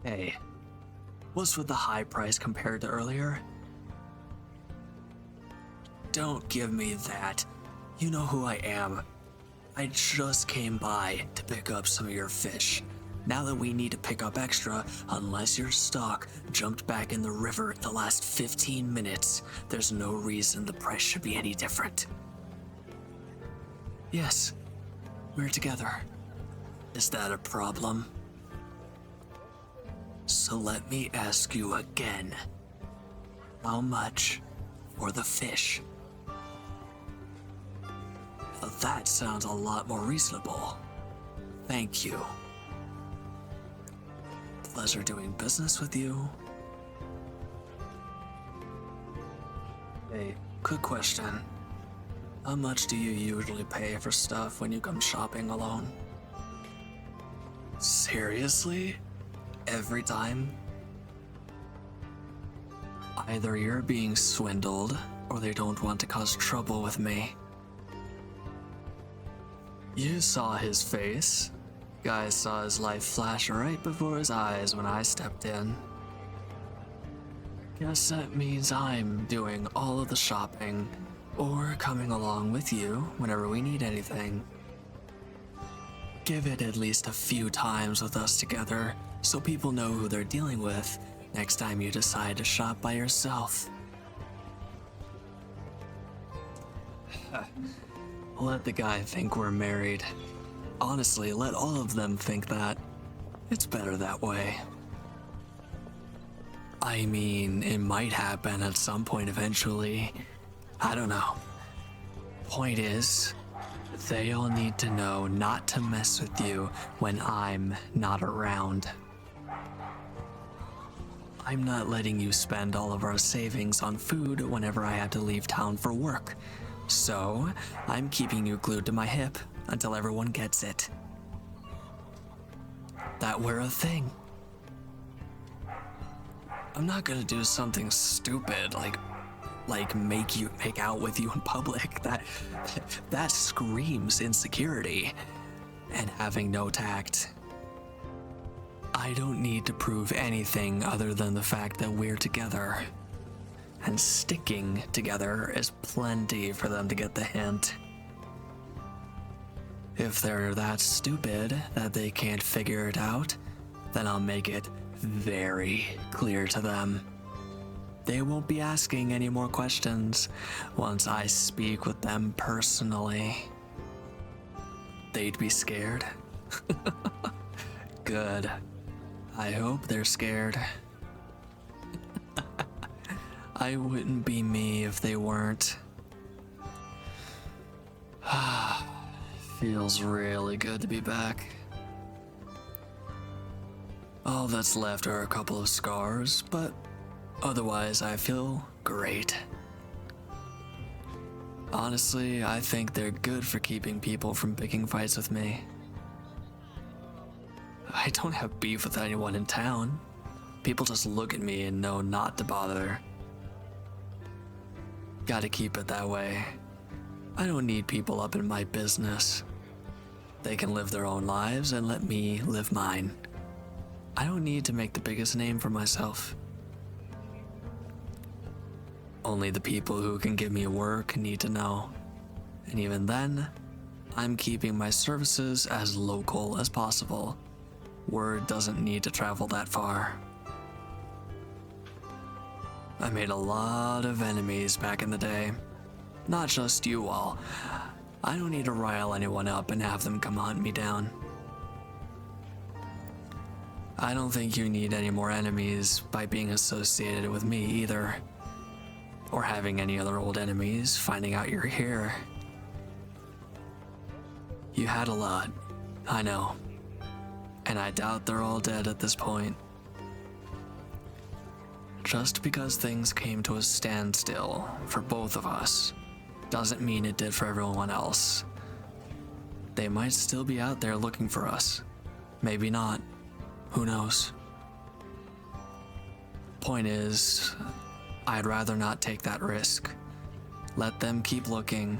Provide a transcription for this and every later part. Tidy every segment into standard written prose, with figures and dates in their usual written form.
Hey, what's with the high price compared to earlier? Don't give me that. You know who I am. I just came by to pick up some of your fish. Now that we need to pick up extra, unless your stock jumped back in the river the last 15 minutes, there's no reason the price should be any different. Yes, we're together. Is that a problem? So let me ask you again. How much for the fish? Now that sounds a lot more reasonable. Thank you. Pleasure doing business with you. Hey, quick question. How much do you usually pay for stuff when you come shopping alone? Seriously? Every time? Either you're being swindled, or they don't want to cause trouble with me. You saw his face. Guy saw his life flash right before his eyes when I stepped in. Guess that means I'm doing all of the shopping, or coming along with you whenever we need anything. Give it at least a few times with us together, so people know who they're dealing with next time you decide to shop by yourself. Let the guy think we're married. Honestly, let all of them think that. It's better that way. I mean, it might happen at some point eventually. I don't know. Point is, they all need to know not to mess with you when I'm not around. I'm not letting you spend all of our savings on food whenever I have to leave town for work. So, I'm keeping you glued to my hip until everyone gets it. That we're a thing. I'm not gonna do something stupid like make out with you in public. That screams insecurity and having no tact. I don't need to prove anything other than the fact that we're together. And sticking together is plenty for them to get the hint. If they're that stupid that they can't figure it out, then I'll make it very clear to them. They won't be asking any more questions once I speak with them personally. They'd be scared? Good. I hope they're scared. I wouldn't be me if they weren't. Feels really good to be back. All that's left are a couple of scars, but otherwise I feel great. Honestly, I think they're good for keeping people from picking fights with me. I don't have beef with anyone in town. People just look at me and know not to bother. Gotta keep it that way. I don't need people up in my business. They can live their own lives and let me live mine. I don't need to make the biggest name for myself. Only the people who can give me work need to know. And even then, I'm keeping my services as local as possible. Word doesn't need to travel that far. I made a lot of enemies back in the day. Not just you all. I don't need to rile anyone up and have them come hunt me down. I don't think you need any more enemies by being associated with me either. Or having any other old enemies finding out you're here. You had a lot, I know. And I doubt they're all dead at this point. Just because things came to a standstill for both of us doesn't mean it did for everyone else. They might still be out there looking for us. Maybe not. Who knows? Point is, I'd rather not take that risk. Let them keep looking,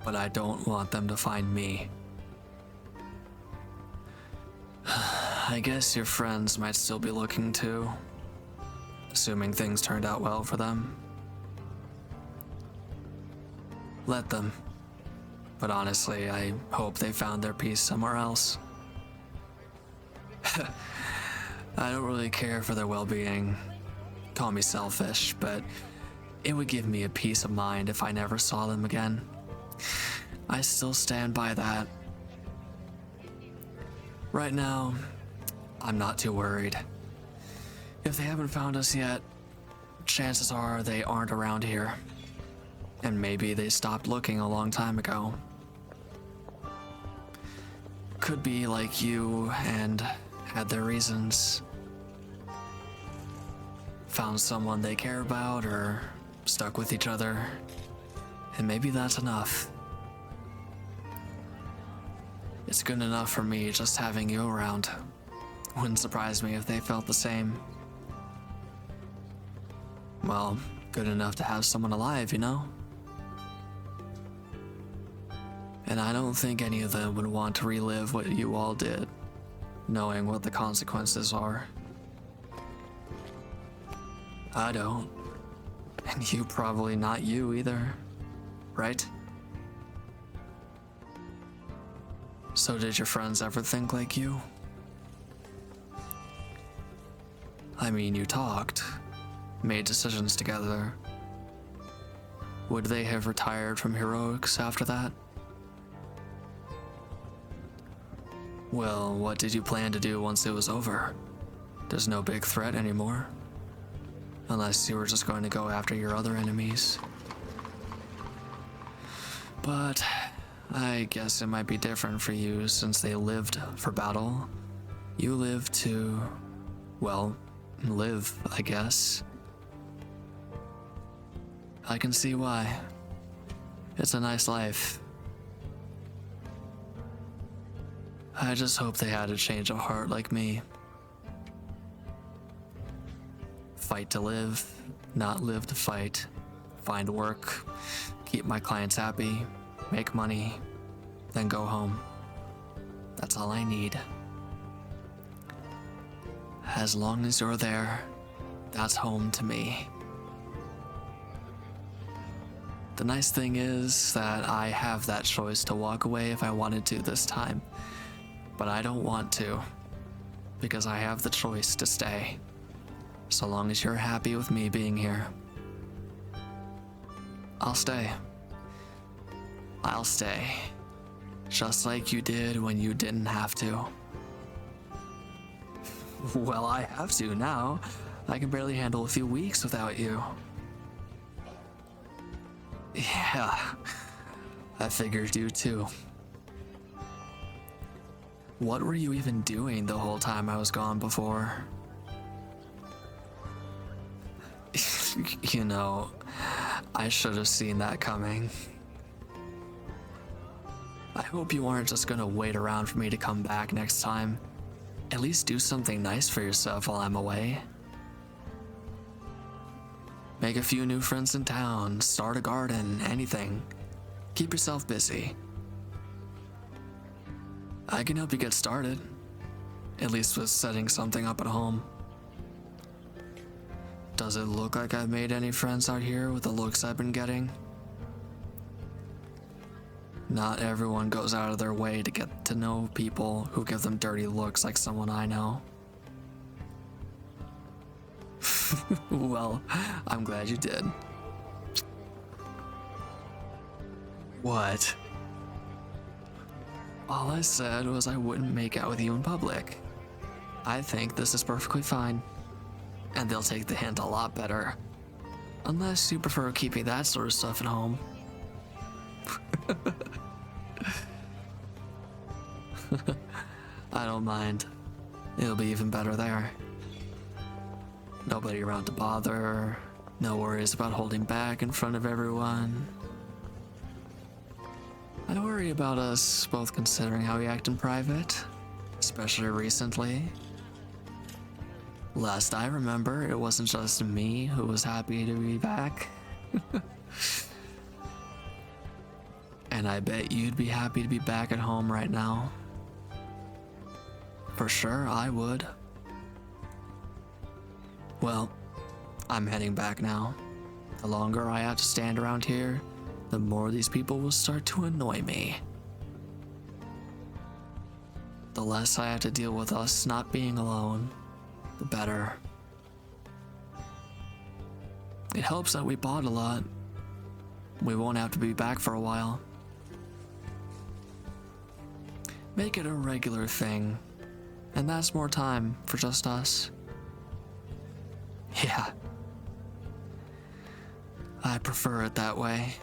but I don't want them to find me. I guess your friends might still be looking too, assuming things turned out well for them. Let them. But honestly, I hope they found their peace somewhere else. I don't really care for their well-being. Call me selfish, but it would give me a peace of mind if I never saw them again. I still stand by that. Right now, I'm not too worried. If they haven't found us yet, chances are they aren't around here. And maybe they stopped looking a long time ago. Could be like you and had their reasons. Found someone they care about or stuck with each other. And maybe that's enough. It's good enough for me just having you around. Wouldn't surprise me if they felt the same. Well, good enough to have someone alive, you know? And I don't think any of them would want to relive what you all did, knowing what the consequences are. I don't. And you probably not you either, right? So did your friends ever think like you? I mean, you talked, made decisions together. Would they have retired from heroics after that? Well, what did you plan to do once it was over? There's no big threat anymore. Unless you were just going to go after your other enemies. But I guess it might be different for you since they lived for battle. You live to, well, live, I guess. I can see why. It's a nice life. I just hope they had a change of heart like me. Fight to live, not live to fight. Find work, keep my clients happy, make money, then go home. That's all I need. As long as you're there, that's home to me. The nice thing is that I have that choice to walk away if I wanted to this time. But I don't want to, because I have the choice to stay, so long as you're happy with me being here. I'll stay. I'll stay, just like you did when you didn't have to. Well, I have to now. I can barely handle a few weeks without you. Yeah, I figured you too. What were you even doing the whole time I was gone before? You know, I should have seen that coming. I hope you aren't just gonna wait around for me to come back next time. At least do something nice for yourself while I'm away. Make a few new friends in town, start a garden, anything. Keep yourself busy. I can help you get started, at least with setting something up at home. Does it look like I've made any friends out here with the looks I've been getting? Not everyone goes out of their way to get to know people who give them dirty looks like someone I know. Well, I'm glad you did. What? All I said was I wouldn't make out with you in public. I think this is perfectly fine. And they'll take the hint a lot better. Unless you prefer keeping that sort of stuff at home. I don't mind. It'll be even better there. Nobody around to bother. No worries about holding back in front of everyone. I worry about us both considering how we act in private, especially recently. Last I remember, it wasn't just me who was happy to be back. And I bet you'd be happy to be back at home right now. For sure, I would. Well, I'm heading back now. The longer I have to stand around here, the more these people will start to annoy me. The less I have to deal with us not being alone, the better. It helps that we bought a lot. We won't have to be back for a while. Make it a regular thing, and that's more time for just us. Yeah. I prefer it that way.